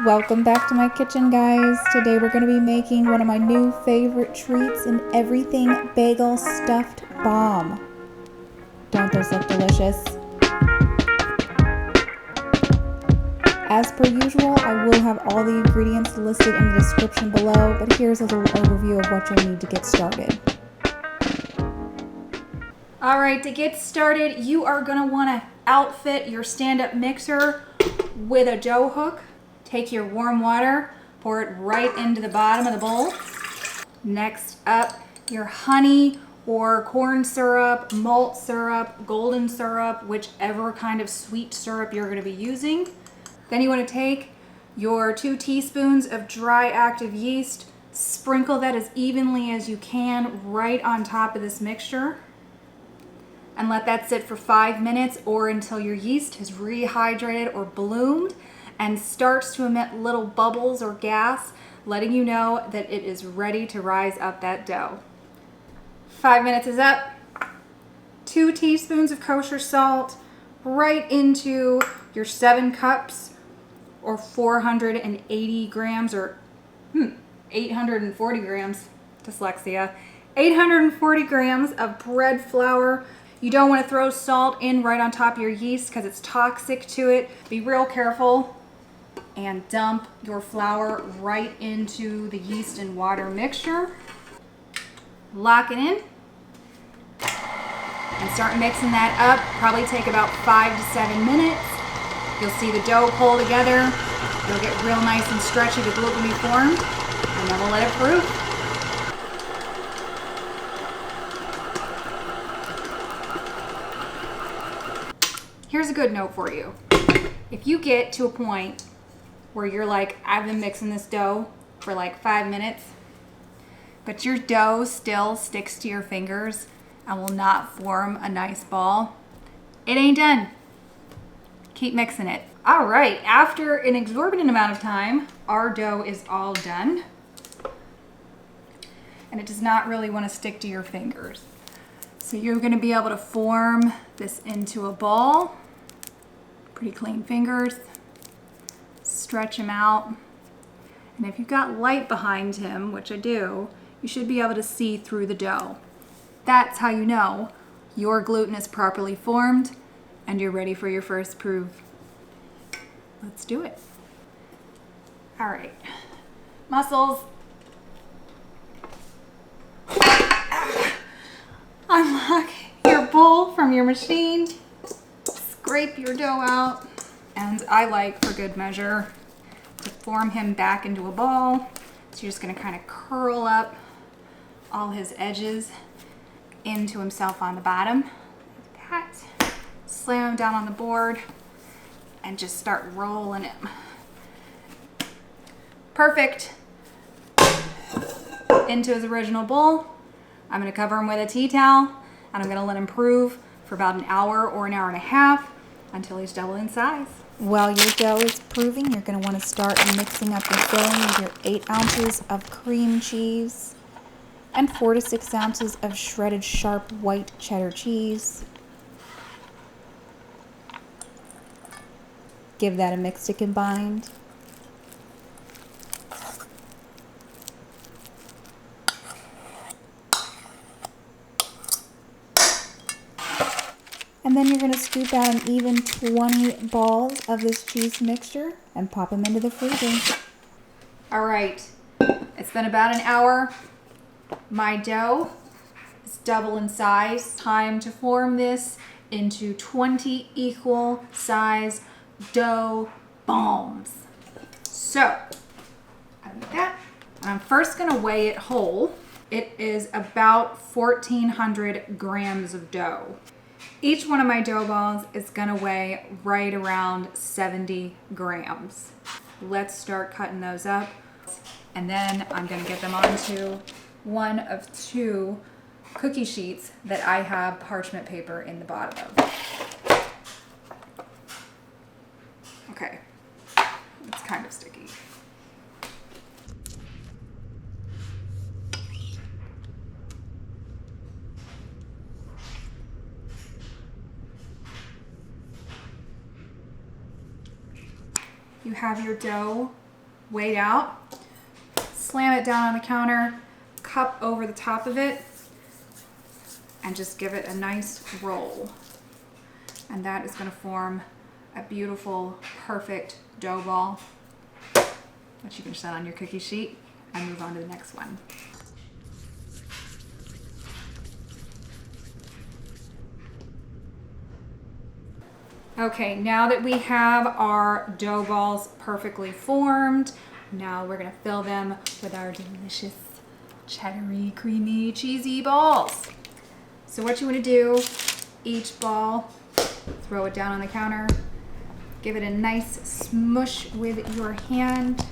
Welcome back to my kitchen, guys. Today we're going to be making one of my new favorite treats, an everything bagel stuffed bomb. Don't those look delicious? As per usual, I will have all the ingredients listed in the description below, but here's a little overview of what you'll need to get started. Alright, to get started, you are going to want to outfit your stand-up mixer with a dough hook. Take your warm water, pour it right into the bottom of the bowl. Next up, your honey or corn syrup, malt syrup, golden syrup, whichever kind of sweet syrup you're going to be using. Then you want to take your 2 teaspoons of dry active yeast, sprinkle that as evenly as you can right on top of this mixture, and let that sit for 5 minutes or until your yeast has rehydrated or bloomed and starts to emit little bubbles or gas, letting you know that it is ready to rise up that dough. 5 minutes is up. 2 teaspoons of kosher salt right into your 7 cups or 480 grams or 840 grams, dyslexia, 840 grams of bread flour. You don't want to throw salt in right on top of your yeast because it's toxic to it. Be real careful and dump your flour right into the yeast and water mixture. Lock it in and start mixing that up. Probably take about 5 to 7 minutes. You'll see the dough pull together. It'll get real nice and stretchy, the gluten will be formed, and then we'll let it proof. Here's a good note for you. If you get to a point where you're like, I've been mixing this dough for like 5 minutes, but your dough still sticks to your fingers and will not form a nice ball, it ain't done. Keep mixing it. All right, after an exorbitant amount of time, our dough is all done. And it does not really want to stick to your fingers. So you're gonna be able to form this into a ball. Pretty clean fingers. Stretch him out. And if you've got light behind him, which I do, you should be able to see through the dough. That's how you know your gluten is properly formed and you're ready for your first proof. Let's do it. All right, muscles. Unlock your bowl from your machine. Scrape your dough out. And I like, for good measure, to form him back into a ball. So you're just gonna kind of curl up all his edges into himself on the bottom. Like that. Slam him down on the board and just start rolling him. Perfect. Into his original bowl. I'm gonna cover him with a tea towel and I'm gonna let him prove for about an hour or an hour and a half until he's double in size. While your dough is proving, you're going to want to start mixing up your filling with your 8 ounces of cream cheese and 4 to 6 ounces of shredded sharp white cheddar cheese. Give that a mix to combine. And then you're going to scoop out an even 20 balls of this cheese mixture and pop them into the freezer. All right, it's been about an hour. My dough is double in size. Time to form this into 20 equal size dough bombs. So, I like that. I'm first going to weigh it whole. It is about 1,400 grams of dough. Each one of my dough balls is gonna weigh right around 70 grams. Let's start cutting those up. And then I'm gonna get them onto one of 2 cookie sheets that I have parchment paper in the bottom of. Okay, it's kind of sticky. You have your dough weighed out. Slam it down on the counter, cup over the top of it, and just give it a nice roll. And that is going to form a beautiful, perfect dough ball, which you can set on your cookie sheet and move on to the next one. Okay, now that we have our dough balls perfectly formed, now we're gonna fill them with our delicious cheddar-y, creamy, cheesy balls. So what you wanna do, each ball, throw it down on the counter, give it a nice smush with your hand,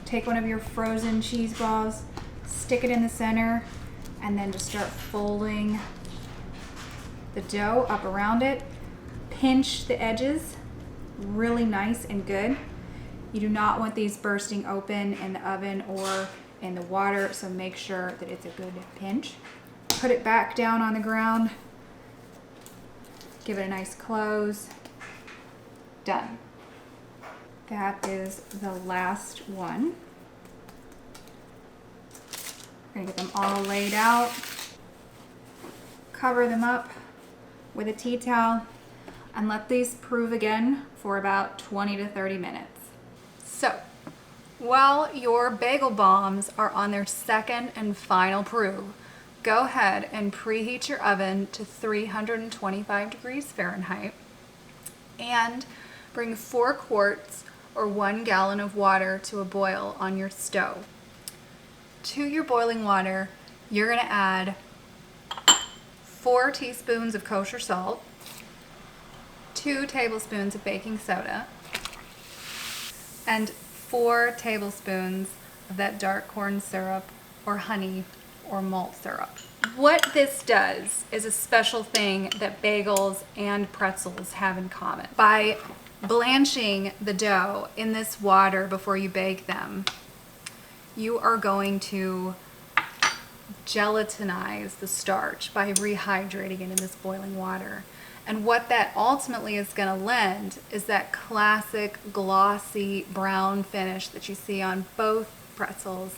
take one of your frozen cheese balls, stick it in the center, and then just start folding the dough up around it. Pinch the edges really nice and good. You do not want these bursting open in the oven or in the water, so make sure that it's a good pinch. Put it back down on the ground. Give it a nice close. Done. That is the last one. We're gonna get them all laid out. Cover them up with a tea towel and let these prove again for about 20 to 30 minutes. So, while your bagel bombs are on their second and final prove, go ahead and preheat your oven to 325 degrees Fahrenheit and bring 4 quarts or 1 gallon of water to a boil on your stove. To your boiling water, you're gonna add 4 teaspoons of kosher salt, 2 tablespoons of baking soda, and 4 tablespoons of that dark corn syrup or honey or malt syrup. What this does is a special thing that bagels and pretzels have in common. By blanching the dough in this water before you bake them, you are going to gelatinize the starch by rehydrating it in this boiling water. And what that ultimately is going to lend is that classic glossy brown finish that you see on both pretzels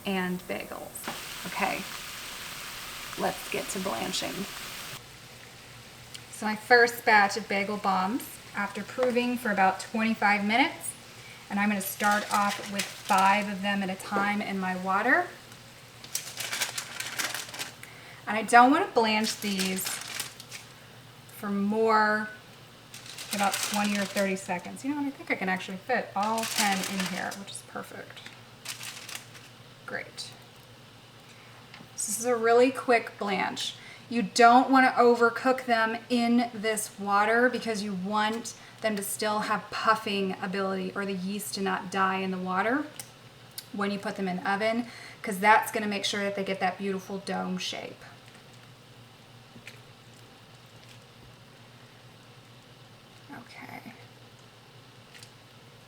and bagels. Okay, let's get to blanching. So my first batch of bagel bombs, after proving for about 25 minutes, and I'm going to start off with 5 of them at a time in my water. And I don't want to blanch these for more than about 20 or 30 seconds. You know, I think I can actually fit all 10 in here, which is perfect. Great. This is a really quick blanch. You don't want to overcook them in this water because you want them to still have puffing ability or the yeast to not die in the water when you put them in the oven, because that's going to make sure that they get that beautiful dome shape. Okay.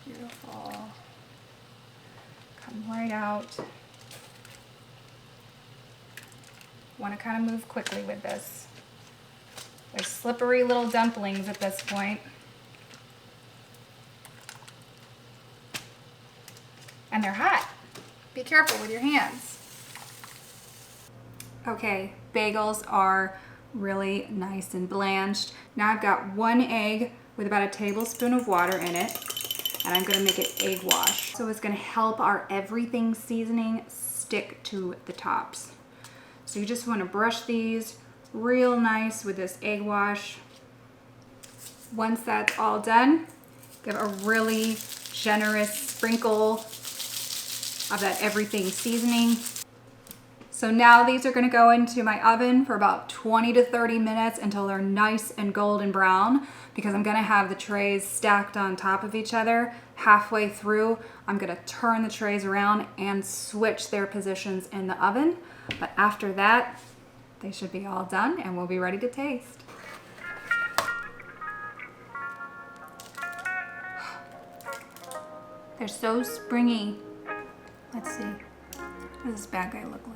Beautiful. Come right out. Want to kind of move quickly with this. They're slippery little dumplings at this point. And they're hot. Be careful with your hands. Okay, bagels are really nice and blanched. Now I've got 1 egg with about a tablespoon of water in it, and I'm gonna make it egg wash. So it's gonna help our everything seasoning stick to the tops. So you just wanna brush these real nice with this egg wash. Once that's all done, give a really generous sprinkle of that everything seasoning. So now these are gonna go into my oven for about 20 to 30 minutes until they're nice and golden brown, because I'm gonna have the trays stacked on top of each other. Halfway through, I'm gonna turn the trays around and switch their positions in the oven. But after that, they should be all done and we'll be ready to taste. They're so springy. Let's see. What does this bad guy look like?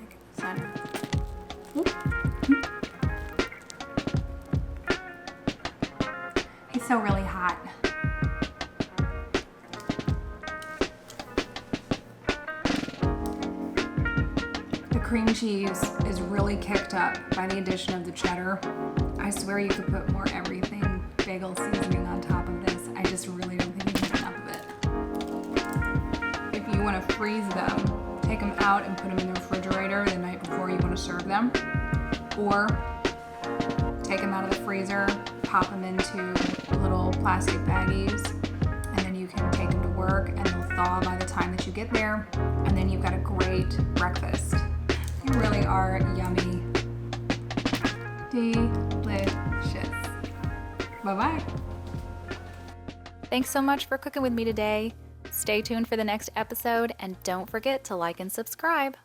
He's so really hot. cream cheese is really kicked up by the addition of the cheddar. I swear you could put more everything bagel seasoning on top of this. I just really don't think you need enough of it. If you want to freeze them, take them out and put them in the refrigerator the night before you want to serve them. Or take them out of the freezer, pop them into little plastic baggies, and then you can take them to work and they'll thaw by the time that you get there. And then you've got a great breakfast. They really are yummy. Delicious. Bye-bye. Thanks so much for cooking with me today. Stay tuned for the next episode and don't forget to like and subscribe.